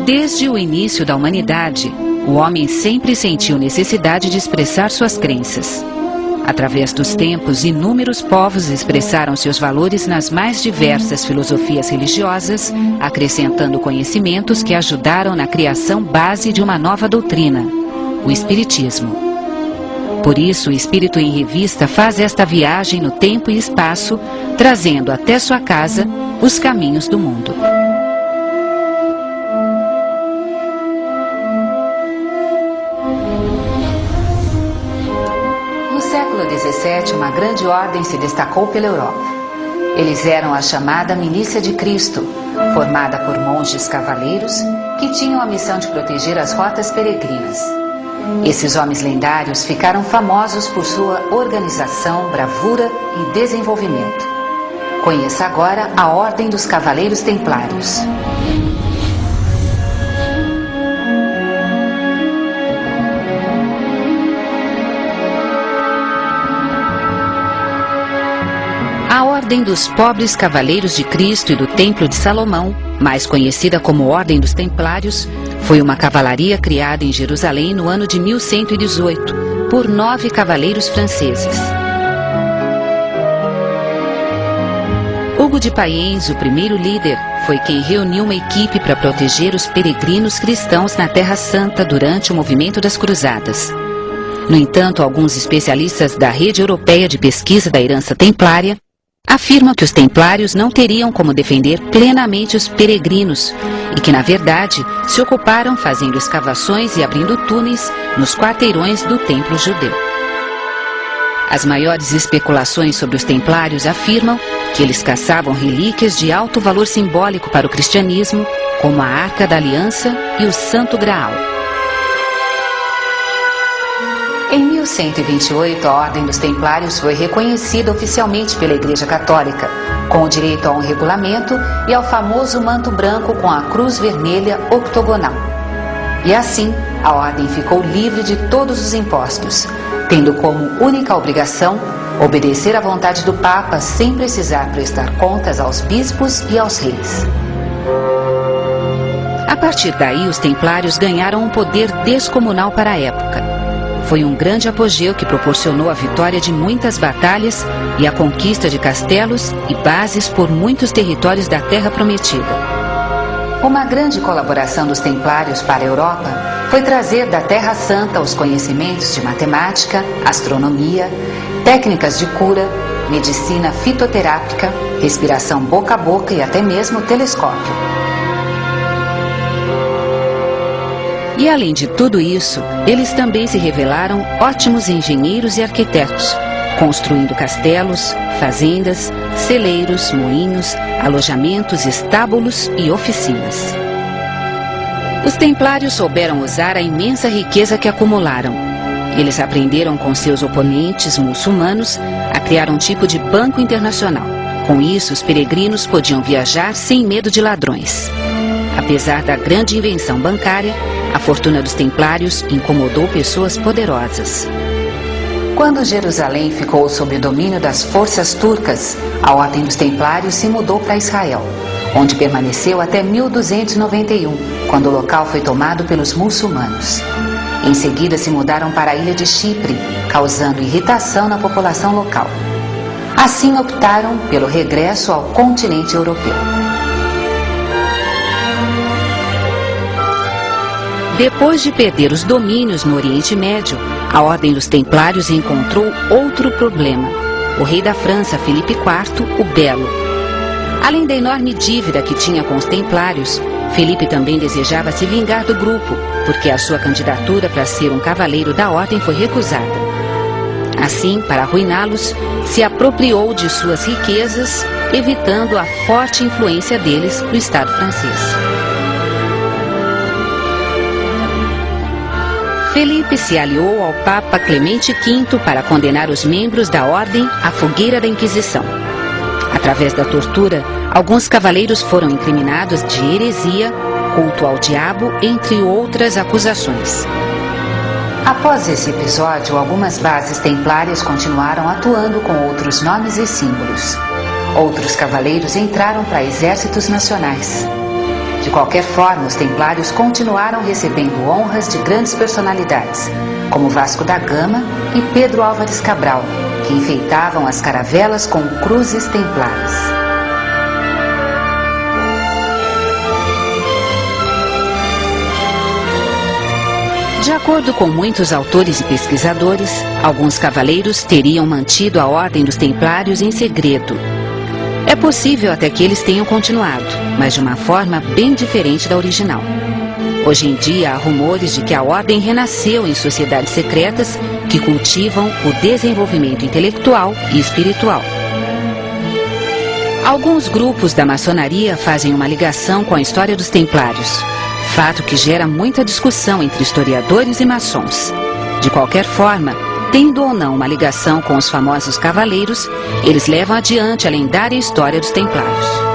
Desde o início da humanidade, o homem sempre sentiu necessidade de expressar suas crenças. Através dos tempos, inúmeros povos expressaram seus valores nas mais diversas filosofias religiosas, acrescentando conhecimentos que ajudaram na criação base de uma nova doutrina, o Espiritismo. Por isso, o Espírito em Revista faz esta viagem no tempo e espaço, trazendo até sua casa os caminhos do mundo. No século XVII, uma grande ordem se destacou pela Europa. Eles eram a chamada Milícia de Cristo, formada por monges cavaleiros que tinham a missão de proteger as rotas peregrinas. Esses homens lendários ficaram famosos por sua organização, bravura e desenvolvimento. Conheça agora a Ordem dos Cavaleiros Templários. A Ordem dos Pobres Cavaleiros de Cristo e do Templo de Salomão, mais conhecida como Ordem dos Templários, foi uma cavalaria criada em Jerusalém no ano de 1118, por 9 cavaleiros franceses. Hugo de Payens, o primeiro líder, foi quem reuniu uma equipe para proteger os peregrinos cristãos na Terra Santa durante o movimento das Cruzadas. No entanto, alguns especialistas da Rede Europeia de Pesquisa da Herança Templária afirmam que os templários não teriam como defender plenamente os peregrinos e que, na verdade, se ocuparam fazendo escavações e abrindo túneis nos quarteirões do templo judeu. As maiores especulações sobre os templários afirmam que eles caçavam relíquias de alto valor simbólico para o cristianismo, como a Arca da Aliança e o Santo Graal. Em 1128, a Ordem dos Templários foi reconhecida oficialmente pela Igreja Católica, com o direito a um regulamento e ao famoso manto branco com a cruz vermelha octogonal. E assim, a Ordem ficou livre de todos os impostos, tendo como única obrigação obedecer à vontade do Papa sem precisar prestar contas aos bispos e aos reis. A partir daí, os templários ganharam um poder descomunal para a época. Foi um grande apogeu que proporcionou a vitória de muitas batalhas e a conquista de castelos e bases por muitos territórios da Terra Prometida. Uma grande colaboração dos templários para a Europa foi trazer da Terra Santa os conhecimentos de matemática, astronomia, técnicas de cura, medicina fitoterápica, respiração boca a boca e até mesmo telescópio. E além de tudo isso, eles também se revelaram ótimos engenheiros e arquitetos, construindo castelos, fazendas, celeiros, moinhos, alojamentos, estábulos e oficinas. Os templários souberam usar a imensa riqueza que acumularam. Eles aprenderam com seus oponentes muçulmanos a criar um tipo de banco internacional. Com isso, os peregrinos podiam viajar sem medo de ladrões. Apesar da grande invenção bancária, a fortuna dos templários incomodou pessoas poderosas. Quando Jerusalém ficou sob o domínio das forças turcas, a Ordem dos Templários se mudou para Israel, onde permaneceu até 1291, quando o local foi tomado pelos muçulmanos. Em seguida se mudaram para a ilha de Chipre, causando irritação na população local. Assim optaram pelo regresso ao continente europeu. Depois de perder os domínios no Oriente Médio, a Ordem dos Templários encontrou outro problema: o rei da França, Filipe IV, o Belo. Além da enorme dívida que tinha com os Templários, Filipe também desejava se vingar do grupo, porque a sua candidatura para ser um cavaleiro da Ordem foi recusada. Assim, para arruiná-los, se apropriou de suas riquezas, evitando a forte influência deles no Estado francês. Felipe se aliou ao Papa Clemente V para condenar os membros da Ordem à fogueira da Inquisição. Através da tortura, alguns cavaleiros foram incriminados de heresia, culto ao diabo, entre outras acusações. Após esse episódio, algumas bases templárias continuaram atuando com outros nomes e símbolos. Outros cavaleiros entraram para exércitos nacionais. De qualquer forma, os templários continuaram recebendo honras de grandes personalidades, como Vasco da Gama e Pedro Álvares Cabral, que enfeitavam as caravelas com cruzes templares. De acordo com muitos autores e pesquisadores, alguns cavaleiros teriam mantido a ordem dos templários em segredo. É possível até que eles tenham continuado, mas de uma forma bem diferente da original. Hoje em dia há rumores de que a ordem renasceu em sociedades secretas que cultivam o desenvolvimento intelectual e espiritual. Alguns grupos da maçonaria fazem uma ligação com a história dos templários, fato que gera muita discussão entre historiadores e maçons. De qualquer forma, tendo ou não uma ligação com os famosos cavaleiros, eles levam adiante a lendária história dos templários.